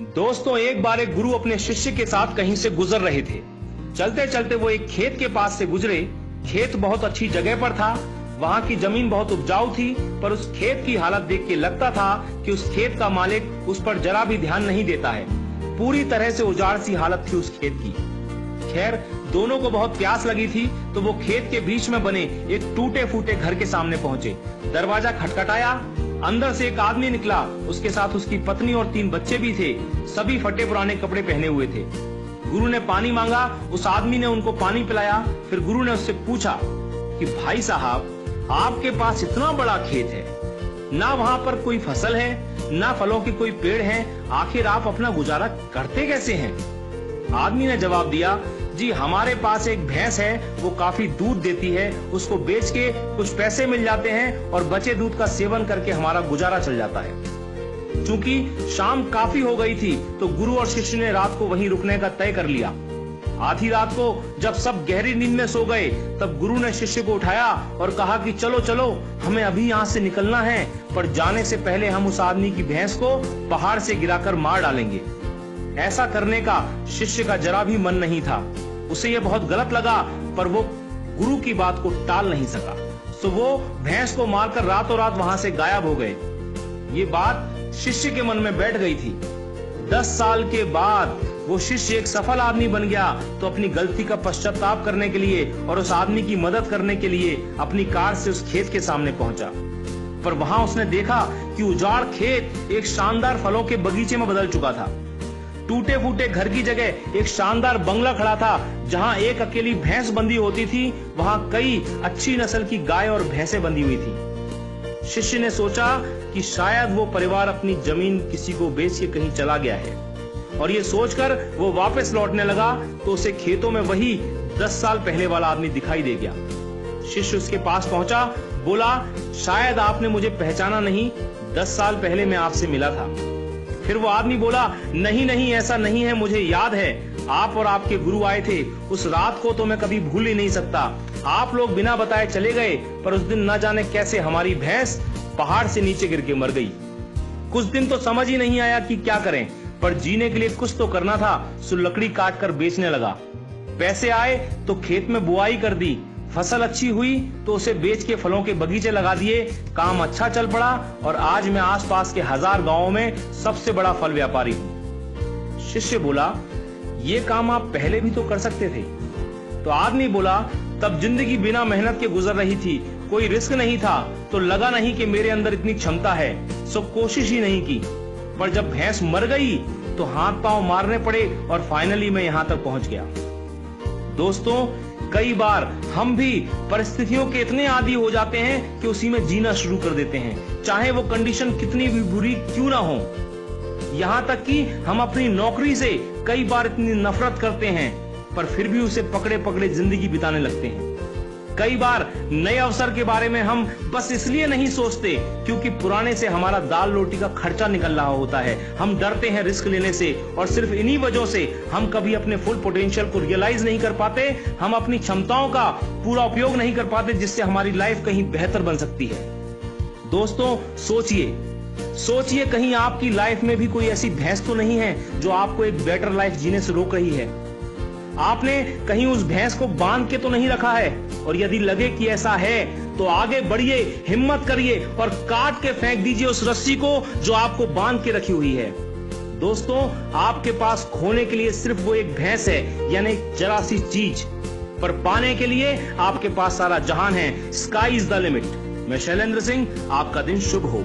दोस्तों, एक बार एक गुरु अपने शिष्य के साथ कहीं से गुजर रहे थे। चलते चलते वो एक खेत के पास से गुजरे। खेत बहुत अच्छी जगह पर था। वहां की जमीन बहुत उपजाऊ थी, पर उस खेत की हालत देख के लगता था कि उस खेत का मालिक उस पर जरा भी ध्यान नहीं देता है। पूरी तरह से उजाड़ सी हालत थी उस खेत की। खैर, दोनों को बहुत प्यास लगी थी, तो वो खेत के बीच में बने एक टूटे फूटे घर के सामने पहुंचे। दरवाजा खटखटाया। अंदर से एक आदमी निकला। उसके साथ उसकी पत्नी और 3 बच्चे भी थे। सभी फटे पुराने कपड़े पहने हुए थे। गुरु ने पानी मांगा। उस आदमी ने उनको पानी पिलाया। फिर गुरु ने उससे पूछा कि भाई साहब, आपके पास इतना बड़ा खेत है, ना वहां पर कोई फसल है, ना फलों के कोई पेड़ हैं, आखिर आप अपना गुजारा करते कैसे हैं? आदमी ने जवाब दिया, जी हमारे पास एक भैंस है, वो काफी दूध देती है, उसको बेच के कुछ पैसे मिल जाते हैं और बचे दूध का सेवन करके हमारा गुजारा चल जाता है। चूंकि शाम काफी हो गई थी, तो गुरु और शिष्य ने रात को वहीं रुकने का तय कर लिया। आधी रात को जब सब गहरी नींद में सो गए, तब गुरु ने शिष्य को उठाया और कहा कि चलो चलो, हमें अभी यहाँ से निकलना है, पर जाने से पहले हम उस आदमी की भैंस को पहाड़ से गिराकर मार डालेंगे। ऐसा करने का शिष्य का जरा भी मन नहीं था। उसे यह बहुत गलत लगा, पर वो गुरु की बात को टाल नहीं सका। तो वो भैंस को मारकर रातों रात वहां से गायब हो गए। ये बात शिष्य के मन में बैठ गई थी। 10 साल के बाद वो शिष्य एक सफल आदमी बन गया, तो अपनी गलती का पश्चाताप करने के लिए और उस आदमी की मदद करने के लिए अपनी कार से उस खेत के सामने पहुंचा। पर वहां उसने देखा कि उजाड़ खेत एक शानदार फलों के बगीचे में बदल चुका था। टूटे फूटे घर की जगह एक शानदार बंगला खड़ा था। जहां एक अकेली भैंस बंधी होती थी, वहां कई अच्छी नस्ल की गाय और भैंसें बंधी हुई थी। शिष्य ने सोचा कि शायद वो परिवार अपनी जमीन किसी को बेच के कहीं चला गया है, और ये सोचकर वो वापस लौटने लगा, तो उसे खेतों में वही 10 साल पहले वाला आदमी दिखाई दे गया। शिष्य उसके पास पहुंचा, बोला, शायद आपने मुझे पहचाना नहीं, 10 साल पहले मैं आपसे मिला था। फिर वो आदमी बोला, नहीं नहीं, ऐसा नहीं है, मुझे याद है, आप और आपके गुरु आए थे। उस रात को तो मैं कभी भूल ही नहीं सकता। आप लोग बिना बताए चले गए, पर उस दिन न जाने कैसे हमारी भैंस पहाड़ से नीचे गिर के मर गई। कुछ दिन तो समझ ही नहीं आया कि क्या करें, पर जीने के लिए कुछ तो करना था, सो लकड़ी काट कर बेचने लगा। पैसे आए तो खेत में बुआई कर दी। फसल अच्छी हुई तो उसे बेच के फलों के बगीचे लगा दिए। काम अच्छा चल पड़ा और आज मैं आसपास के 1000 गांवों में सबसे बड़ा फल व्यापारी हूं। शिष्य बोला, ये काम आप पहले भी तो कर सकते थे। तो आदमी बोला, तब जिंदगी बिना मेहनत के गुजर रही थी, कोई रिस्क नहीं था, तो लगा नहीं कि मेरे अंदर इतनी क्षमता है, सो कोशिश ही नहीं की। पर जब भैंस मर गई तो हाथ पांव मारने पड़े और फाइनली मैं यहां तक पहुंच गया। दोस्तों, कई बार हम भी परिस्थितियों के इतने आदी हो जाते हैं कि उसी में जीना शुरू कर देते हैं, चाहे वो कंडीशन कितनी भी बुरी क्यों ना हो। यहाँ तक कि हम अपनी नौकरी से कई बार इतनी नफरत करते हैं, पर फिर भी उसे पकड़े पकड़े जिंदगी बिताने लगते हैं। कई बार नए अवसर के बारे में हम बस इसलिए नहीं सोचते क्योंकि पुराने से हमारा दाल रोटी का खर्चा निकल रहा होता है। हम डरते हैं रिस्क लेने से, और सिर्फ इन्हीं वजहों से हम कभी अपने फुल पोटेंशियल को रियलाइज नहीं कर पाते। हम अपनी क्षमताओं का पूरा उपयोग नहीं कर पाते, जिससे हमारी लाइफ कहीं बेहतर बन सकती है। दोस्तों, सोचिए कहीं आपकी लाइफ में भी कोई ऐसी भैंस तो नहीं है जो आपको एक बेटर लाइफ जीने से रोक रही है। आपने कहीं उस भैंस को बांध के तो नहीं रखा है, और यदि लगे कि ऐसा है तो आगे बढ़िए, हिम्मत करिए और काट के फेंक दीजिए उस रस्सी को जो आपको बांध के रखी हुई है। दोस्तों, आपके पास खोने के लिए सिर्फ वो एक भैंस है, यानी जरा सी चीज, पर पाने के लिए आपके पास सारा जहान है। Sky is the limit. मैं शैलेंद्र सिंह, आपका दिन शुभ हो।